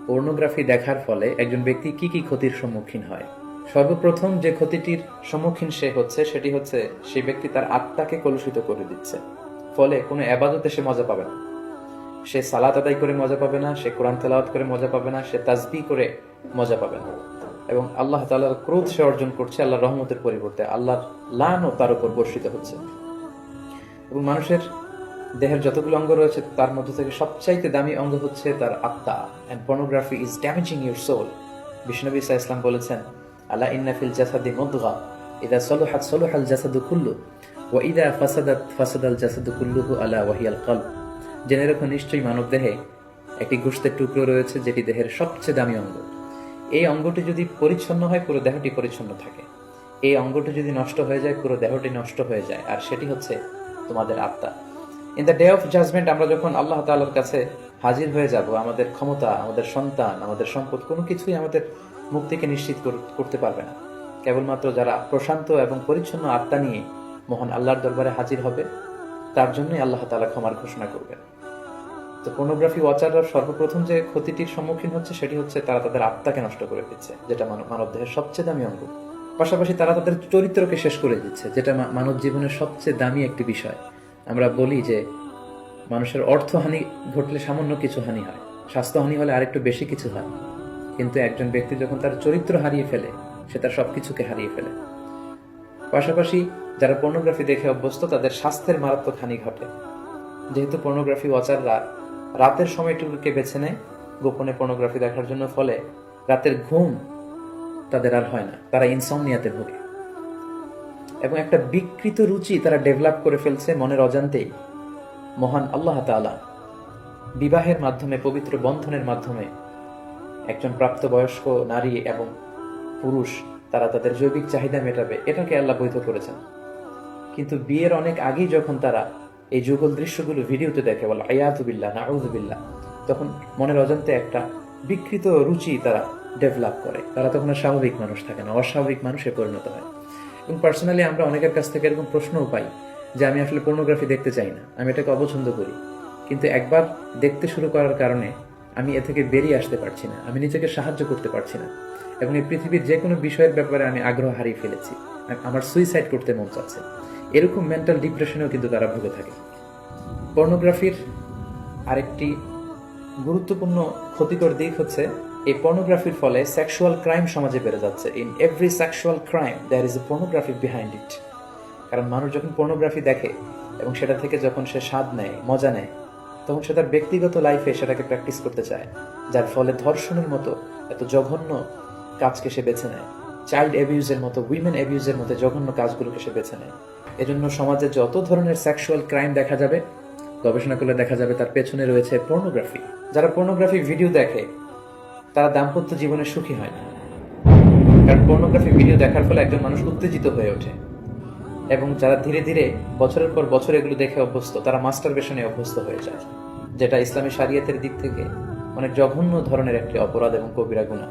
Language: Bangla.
পর্নোগ্রাফি দেখার ফলে একজন ব্যক্তি কি কি ক্ষতির সম্মুখীন হয়। সর্বপ্রথম যে ক্ষতিটির সম্মুখীন সেটি হচ্ছে সেই ব্যক্তি তার আত্মাকে কলুষিত করে দিচ্ছে। ফলে কোনো এবাদতে সে মজা পাবে না, সে সালাত আদায় করে মজা পাবে না, সে কোরআন তেলাওয়াত করে মজা পাবে না, সে তাসবিহ করে মজা পাবে না। এবং আল্লাহ তাআলার ক্রোধ সে অর্জন করছে আল্লাহর রহমতের পরিবর্তে, আল্লাহর লানও তার উপর বর্ষিত হচ্ছে। এবং মানুষের দেহের যতগুলো অঙ্গ রয়েছে তার মধ্যে থেকে সবচাইতে দামি অঙ্গ হচ্ছে তার আত্মা। And pornography is damaging your soul. বিষ্ণু ইসা ইসলাম বলেছেন, আলা ইন্না ফিল জাসাদি মুদগা ইদা সলুহাত সলুহাল জাসাদু কুল্লু ওয়া ইদা ফাসাদাত ফাসাদাল জাসাদু কুল্লুহু আলা ওয়াহিয়াল কলব। জেনে রাখো, নিশ্চয়ই মানব দেহে একটি গোশতের টুকরো রয়েছে যেটি দেহের সবচেয়ে দামি অঙ্গ। এই অঙ্গটি যদি পরিচ্ছন্ন হয় পুরো দেহটি পরিচ্ছন্ন থাকে, এই অঙ্গটি যদি নষ্ট হয়ে যায় পুরো দেহটি নষ্ট হয়ে যায়, আর সেটি হচ্ছে তোমাদের আত্মা। In the day of judgement আমরা যখন আল্লাহ তাআলার কাছে হাজির হয়ে যাব, আমাদের ক্ষমতা, আমাদের সন্তান, আমাদের সম্পদ কোনো কিছুই আমাদের মুক্তিকে নিশ্চিত করতে পারবে না। কেবলমাত্র যারা প্রশান্ত এবং পরিচ্ছন্ন আত্মা নিয়ে মহান আল্লাহর দরবারে হাজির হবে তার জন্যই আল্লাহ তাআলা ক্ষমার ঘোষণা করবেন। তো পর্নোগ্রাফি ওয়াচাররা সর্বপ্রথম যে ক্ষতিটির সম্মুখীন হচ্ছে সেটি হচ্ছে তারা তাদের আত্মাকে নষ্ট করে দিচ্ছে, যেটা মানব দেহের সবচেয়ে দামি অঙ্গ। পাশাপাশি তারা তাদের চরিত্রকে শেষ করে দিচ্ছে, যেটা মানব জীবনের সবচেয়ে দামি একটি বিষয়। আমরা বলি যে মানুষের অর্থহানি ঘটলে সামান্য কিছু হানি হয়, স্বাস্থ্যহানি হলে আরেকটু বেশি কিছু হয়, কিন্তু একজন ব্যক্তি যখন তার চরিত্র হারিয়ে ফেলে সে তার সবকিছুকে হারিয়ে ফেলে। পাশাপাশি যারা পর্নোগ্রাফি দেখে অভ্যস্ত তাদের স্বাস্থ্যের মারাত্মক হানি ঘটে, যেহেতু পর্নোগ্রাফি ওয়াচাররা রাতের সময়টুকুকে বেছে নেয় গোপনে পর্নোগ্রাফি দেখার জন্য। ফলে রাতের ঘুম তাদের আর হয় না, তারা ইনসমনিয়াতে ভোগে এবং একটা বিকৃত রুচি তারা ডেভেলপ করে ফেলছে মনের অজান্তেই। মহান আল্লাহ তাআলা বিবাহের মাধ্যমে, পবিত্র বন্ধনের মাধ্যমে একজন প্রাপ্তবয়স্ক নারী এবং পুরুষ তারা তাদের জৈবিক চাহিদা মেটাবে, এটাকে আল্লাহ বৈধ করেছেন। কিন্তু বিয়ের অনেক আগেই যখন তারা এই যুগল দৃশ্যগুলো ভিডিওতে দেখে, বলে আয়াতু বিল্লাহ নাউযু বিল্লাহ, তখন মনের অজান্তে একটা বিকৃত রুচি তারা ডেভেলপ করে। তারা তখন আর স্বাভাবিক মানুষ থাকে না, অস্বাভাবিক মানুষে পরিণত হয়। এবং পার্সোনালি আমরা অনেকের কাছ থেকে এরকম প্রশ্নও পাই যে আমি আসলে পর্নোগ্রাফি দেখতে চাই না, আমি এটাকে অপছন্দ করি, কিন্তু একবার দেখতে শুরু করার কারণে আমি এ থেকে বেরিয়ে আসতে পারছি না, আমি নিজেকে সাহায্য করতে পারছি না, এবং এই পৃথিবীর যে কোনো বিষয়ের ব্যাপারে আমি আগ্রহ হারিয়ে ফেলেছি, আমার সুইসাইড করতে মন চাচ্ছে। এরকম মেন্টাল ডিপ্রেশনেও কিন্তু তারা ভুগে থাকে। পর্নোগ্রাফির আরেকটি গুরুত্বপূর্ণ ক্ষতিকর দিক হচ্ছে এই পর্নোগ্রাফির ফলে সেক্সুয়াল ক্রাইম সমাজে বেড়ে যাচ্ছে। In every sexual crime there is a pornography behind it. কারণ মানুষ যখন পর্নোগ্রাফি দেখে এবং সেটা থেকে যখন সে স্বাদ নেয়, মজা নেয়, তখন সে তার ব্যক্তিগত লাইফে সেটাকে প্র্যাকটিস করতে চায়, যার ফলে ধর্ষণের মতো এত জঘন্য কাজকে সে বেছে নেয়, চাইল্ড অ্যাবিউজের মতো, উইমেন অ্যাবিউজের মতো জঘন্য কাজগুলোকে সে বেছে নেয়। এজন্য সমাজে যত ধরনের সেক্সুয়াল ক্রাইম দেখা যাবে, গবেষণা করলে দেখা যাবে তার পেছনে রয়েছে পর্নোগ্রাফি। যারা পর্নোগ্রাফি ভিডিও দেখে তারা দাম্পত্য জীবনে সুখী হয় না, কারণ পর্নোগ্রাফি ভিডিও দেখার ফলে একজন মানুষ উত্তেজিত হয়ে ওঠে। এবং যারা ধীরে ধীরে বছরের পর বছর এগুলো দেখে অভ্যস্ত, তারা মাস্টারবেশনে অভ্যস্ত হয়ে যায়, যেটা ইসলামী শরিয়তের দিক থেকে অনেক জঘন্য ধরনের একটি অপরাধ এবং কবিরা গুনাহ।